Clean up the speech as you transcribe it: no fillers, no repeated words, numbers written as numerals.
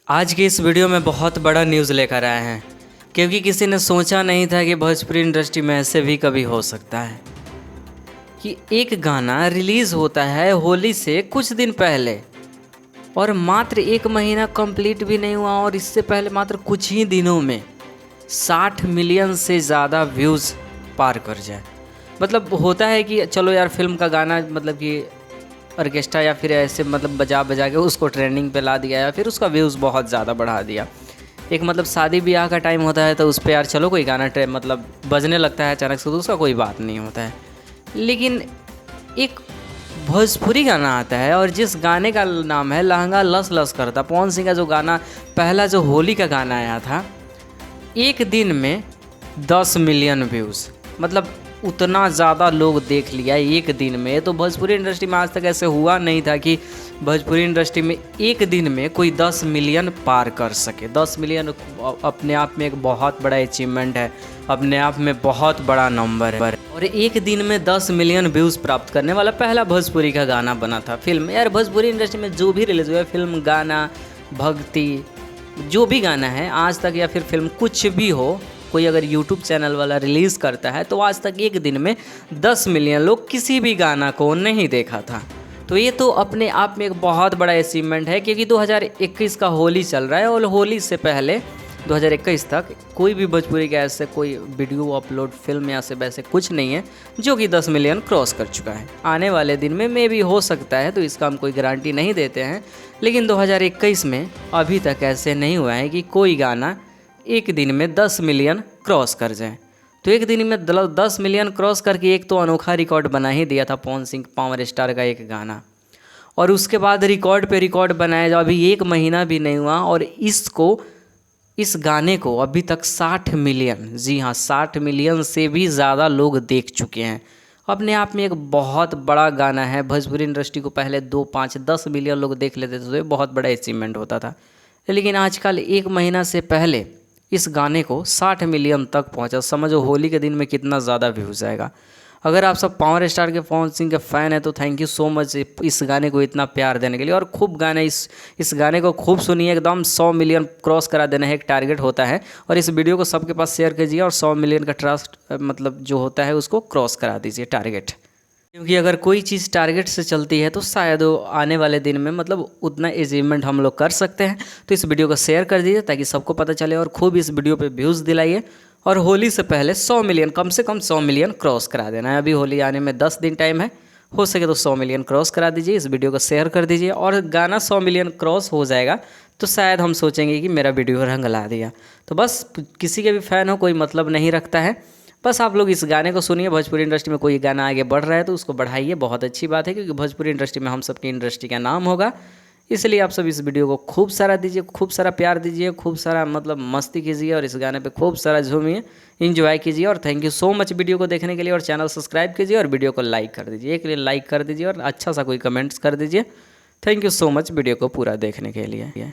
आज की इस वीडियो में बहुत बड़ा न्यूज़ लेकर आए हैं, क्योंकि किसी ने सोचा नहीं था कि भोजपुरी इंडस्ट्री में ऐसे भी कभी हो सकता है कि एक गाना रिलीज़ होता है होली से कुछ दिन पहले और मात्र 1 महीना कंप्लीट भी नहीं हुआ और इससे पहले मात्र कुछ ही दिनों में 60 मिलियन से ज़्यादा व्यूज़ पार कर जाए। मतलब होता है कि चलो यार फिल्म का गाना मतलब कि ऑर्केस्ट्रा या फिर ऐसे मतलब बजा बजा के उसको ट्रेंडिंग पे ला दिया या फिर उसका व्यूज़ बहुत ज़्यादा बढ़ा दिया। एक मतलब शादी ब्याह का टाइम होता है तो उस पर यार चलो कोई गाना मतलब बजने लगता है अचानक से तो उसका कोई बात नहीं होता है। लेकिन एक भोजपुरी गाना आता है और जिस गाने का नाम है लहंगा लस लस करता, पवन सिंह का जो गाना पहला जो होली का गाना आया था, एक दिन में 10 मिलियन व्यूज़, मतलब उतना ज़्यादा लोग देख लिया एक दिन में। तो भोजपुरी इंडस्ट्री में आज तक ऐसे हुआ नहीं था कि भोजपुरी इंडस्ट्री में एक दिन में कोई 10 मिलियन पार कर सके। 10 मिलियन अपने आप में एक बहुत बड़ा अचीवमेंट है, अपने आप में बहुत बड़ा नंबर है। और एक दिन में 10 मिलियन व्यूज़ प्राप्त करने वाला पहला भोजपुरी का गाना बना था। फिल्म यार भोजपुरी इंडस्ट्री में जो भी रिलीज़ हुआ है, फिल्म, गाना, भक्ति, जो भी गाना है आज तक या फिर फिल्म कुछ भी हो, कोई अगर YouTube चैनल वाला रिलीज़ करता है तो आज तक एक दिन में 10 मिलियन लोग किसी भी गाना को नहीं देखा था। तो ये तो अपने आप में एक बहुत बड़ा अचीवमेंट है, क्योंकि 2021 का होली चल रहा है और होली से पहले 2021 तक कोई भी भोजपुरी का ऐसे कोई वीडियो अपलोड फिल्म या से वैसे कुछ नहीं है जो कि 10 मिलियन क्रॉस कर चुका है। आने वाले दिन में मे भी हो सकता है, तो इसका हम कोई गारंटी नहीं देते हैं, लेकिन 2021 में अभी तक ऐसे नहीं हुआ है कि कोई गाना एक दिन में 10 मिलियन क्रॉस कर जाए। तो एक दिन में 10 मिलियन क्रॉस करके एक तो अनोखा रिकॉर्ड बना ही दिया था पवन सिंह पावर स्टार का एक गाना, और उसके बाद रिकॉर्ड पे रिकॉर्ड बनाया जा, अभी 1 महीना भी नहीं हुआ और इस गाने को अभी तक 60 मिलियन, जी हाँ 60 मिलियन से भी ज़्यादा लोग देख चुके हैं। अपने आप में एक बहुत बड़ा गाना है। भोजपुरी इंडस्ट्री को पहले 2, 5, 10 मिलियन लोग देख लेते थे तो ये बहुत बड़ा अचीवमेंट होता था, लेकिन आजकल 1 महीना से पहले इस गाने को 60 मिलियन तक पहुंचा। समझो होली के दिन में कितना ज़्यादा व्यूज़ आएगा। अगर आप सब पावर स्टार के पवन सिंह के फ़ैन हैं तो थैंक यू सो मच इस गाने को इतना प्यार देने के लिए, और खूब गाने इस गाने को खूब सुनिए। एकदम 100 मिलियन क्रॉस करा देना है, एक टारगेट होता है, और इस वीडियो को सबके पास शेयर कीजिए और 100 मिलियन का ट्रस्ट मतलब जो होता है उसको क्रॉस करा दीजिए टारगेट। क्योंकि अगर कोई चीज़ टारगेट से चलती है तो शायद वो आने वाले दिन में मतलब उतना अचीवमेंट हम लोग कर सकते हैं। तो इस वीडियो को शेयर कर दीजिए ताकि सबको पता चले, और खूब इस वीडियो पे व्यूज़ दिलाइए, और होली से पहले 100 मिलियन, कम से कम 100 मिलियन क्रॉस करा देना है। अभी होली आने में 10 दिन टाइम है, हो सके तो 100 मिलियन क्रॉस करा दीजिए। इस वीडियो को शेयर कर दीजिए, और गाना 100 मिलियन क्रॉस हो जाएगा तो शायद हम सोचेंगे कि मेरा वीडियो रंग ला दिया। तो बस किसी के भी फ़ैन हो कोई मतलब नहीं रखता है, बस आप लोग इस गाने को सुनिए। भोजपुरी इंडस्ट्री में कोई गाना आगे बढ़ रहा है तो उसको बढ़ाइए, बहुत अच्छी बात है, क्योंकि भोजपुरी इंडस्ट्री में हम सबकी इंडस्ट्री का नाम होगा। इसलिए आप सब इस वीडियो को खूब सारा दीजिए, खूब सारा प्यार दीजिए, खूब सारा मतलब मस्ती कीजिए, और इस गाने पे खूब सारा झूमिए, एंजॉय कीजिए। और thank you so much video को देखने के लिए, और चैनल सब्सक्राइब कीजिए और वीडियो को लाइक कर दीजिए। एक लिए लाइक कर दीजिए और अच्छा सा कोई कमेंट्स कर दीजिए। Thank you so much video को पूरा देखने के लिए।